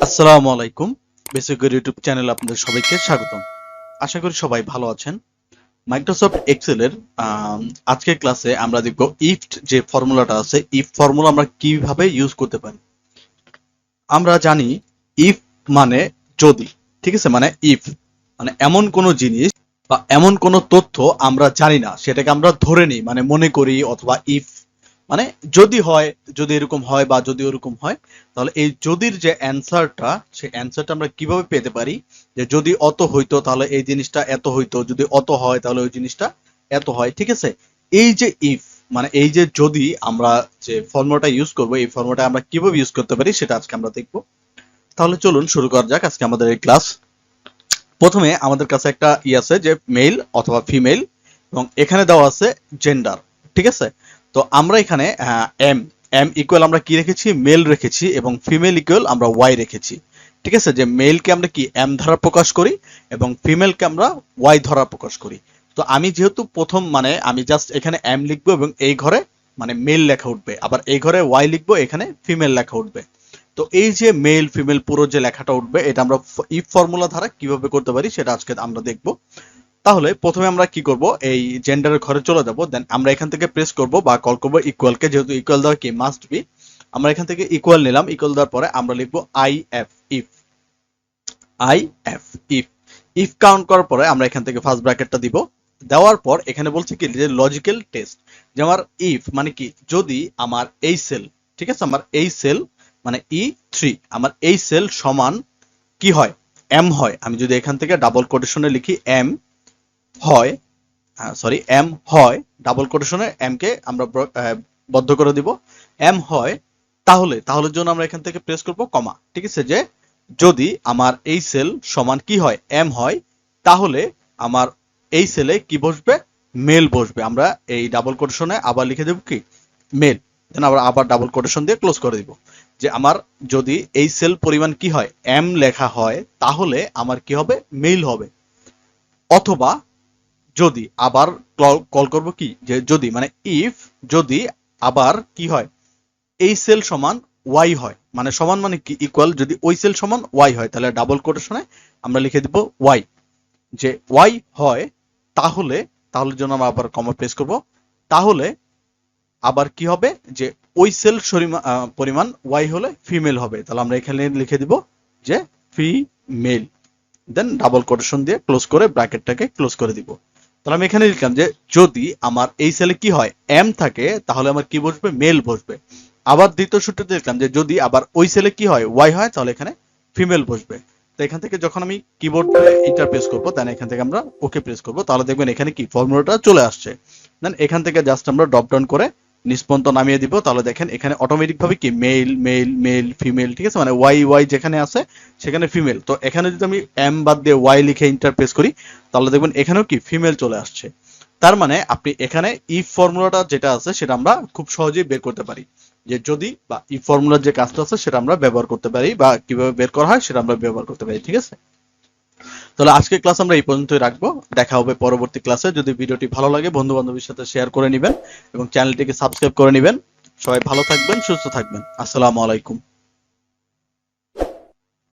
আসসালামু আলাইকুম। Basic YouTube চ্যানেলে আপনাদের সবাইকে স্বাগতম। আশা করি সবাই ভালো আছেন। মাইক্রোসফট এক্সেল এর আজকের ক্লাসে আমরা দেখব ইফ যে ফর্মুলাটা আছে, ইফ ফর্মুলা আমরা কিভাবে ইউজ করতে পারি। আমরা জানি ইফ মানে যদি, ঠিক আছে, মানে ইফ মানে এমন কোনো জিনিস বা এমন কোনো তথ্য আমরা জানি না, সেটাকে আমরা ধরে নিই, মানে মনে করি, অথবা ইফ মানে যদি হয়, যদি এরকম হয় বা যদি ওরকম হয়, তাহলে এই যদির যে অ্যান্সারটা, সেই অ্যান্সারটা আমরা কিভাবে পেতে পারি, যে যদি অত হইতো তাহলে এই জিনিসটা এত হইতো, যদি অত হয় তাহলে ওই জিনিসটা এত হয়, ঠিক আছে। এই যে ইফ মানে এই যে যদি, আমরা যে ফর্মুলাটা ইউজ করব, এই ফর্মুলাটা আমরা কিভাবে ইউজ করতে পারি সেটা আজকে আমরা দেখব। তাহলে চলুন শুরু করা যাক আজকে আমাদের এই ক্লাস। প্রথমে আমাদের কাছে একটা আছে যে মেল অথবা ফিমেল, এবং এখানে দেওয়া আছে জেন্ডার, ঠিক আছে। তো আমরা এখানে এম এম ইকুয়াল আমরা কি রেখেছি, মেল রেখেছি, এবং ফিমেল ইকুয়াল আমরা ওয়াই রেখেছি, ঠিক আছে। যে মেলকে আমরা কি এম দ্বারা প্রকাশ করি এবং ফিমেলকে আমরা ওয়াই দ্বারা প্রকাশ করি। তো আমি যেহেতু প্রথম, মানে আমি জাস্ট এখানে এম লিখবো এবং এই ঘরে মানে মেল লেখা উঠবে, আবার এই ঘরে ওয়াই লিখবো, এখানে ফিমেল লেখা উঠবে। তো এই যে মেল ফিমেল পুরো যে লেখাটা উঠবে, এটা আমরা ইফ ফর্মুলা দ্বারা কিভাবে করতে পারি সেটা আজকে আমরা দেখব। তাহলে প্রথমে আমরা কি করব, এই জেন্ডারের ঘরে চলে যাব, দেন আমরা এখান থেকে প্রেস করব বা কল করব ইকুয়ালকে, যেহেতু ইকুয়াল দেওয়া কি মাস্ট বি। আমরা এখান থেকে ইকুয়াল নিলাম, ইকুয়াল দেওয়ার পরে আমরা লিখবো I F, if I F if if count করার পরে আমরা এখান থেকে ফার্স্ট ব্র্যাকেটটা দিব। দেওয়ার পর এখানে বলছে কি যে লজিক্যাল টেস্ট, যে আমার ইফ মানে কি, যদি আমার এই সেল, ঠিক আছে, আমার এই সেল মানে E3, আমার এই সেল সমান কি হয়, এম হয়। আমি যদি এখান থেকে ডাবল কোটেশনে লিখি এম হয়, সরি এম হয়, ডাবল কোটেশনে এম কে আমরা বদ্ধ করে দিব, এম হয়, তাহলে তাহলে জন্য আমরা এখান থেকে প্রেস করব কমা, ঠিক আছে। যে যদি আমার এই সেল সমান কি হয়, এম হয়, তাহলে আমার এই সেলে কি বসবে, মেল বসবে। আমরা এই ডাবল কোটেশনে আবার লিখে দেব কি মেল, দেন আবার ডাবল কোটেশন দিয়ে ক্লোজ করে দিব। যে আমার যদি এই সেল পরিমাণ কি হয়, এম লেখা হয়, তাহলে আমার কি হবে, মেল হবে। অথবা যদি আবার কল করব কি, যে যদি মানে ইফ যদি আবার কি হয়, এই সেল সমান ওয়াই হয়, মানে সমান মানে কি ইকুয়াল, যদি ওই সেল সমান ওয়াই হয়, তাহলে ডাবল কোটেশনে আমরা লিখে দিব ওয়াই। যে ওয়াই হয়, তাহলে তাহলে জন্য আমরা আবার কমা প্রেস করব, তাহলে আবার কি হবে, যে ওই সেল পরিমাণ ওয়াই হলে ফিমেল হবে, তাহলে আমরা এখানে লিখে দিব যে ফিমেল, দেন ডাবল কোটেশন দিয়ে ক্লোজ করে ব্র্যাকেটটাকে ক্লোজ করে দিব। তাহলে আমি এখানে লিখলাম যে যদি আমার এই সেলে কি হয়, এম থাকে, তাহলে আমার কি বসবে, মেল বসবে। আবার দ্বিতীয় সূত্রতে লিখলাম যে যদি আবার ওই সেলে কি হয়, ওয়াই হয়, তাহলে এখানে ফিমেল বসবে। তো এখান থেকে যখন আমি কিবোর্ডে এন্টার প্রেস করবো, দেন এখান থেকে আমরা ওকে প্রেস করবো, তাহলে দেখবেন এখানে কি ফর্মুলাটা চলে আসছে। দেন এখান থেকে জাস্ট আমরা ড্রপ ডাউন করে নিষ্পন্ত নামিয়ে দিব, তাহলে দেখেন এখানে অটোমেটিক ভাবে কি মেল মেল মেল ফিমেল, ঠিক আছে, মানে ওয়াই ওয়াই যেখানে আছে সেখানে ফিমেল। তো এখানে যদি আমি এম বাদ দিয়ে ওয়াই লিখে ইন্টার প্রেস করি, তাহলে দেখবেন এখানেও কি ফিমেল চলে আসছে। তার মানে আপনি এখানে ইফ ফর্মুলাটা যেটা আছে সেটা আমরা খুব সহজেই বের করতে পারি, যে যদি বা ইফ ফর্মুলার যে কাজটা আছে সেটা আমরা ব্যবহার করতে পারি, বা কিভাবে বের করা হয় সেটা আমরা ব্যবহার করতে পারি, ঠিক আছে। তাহলে আজকের ক্লাস আমরা এই পর্যন্তই রাখবো। দেখা হবে পরবর্তী ক্লাসে। যদি ভিডিওটি ভালো লাগে বন্ধু বান্ধবের সাথে শেয়ার করে নেবেন এবং চ্যানেলটিকে সাবস্ক্রাইব করে নেবেন। সবাই ভালো থাকবেন, সুস্থ থাকবেন। আসসালামু আলাইকুম।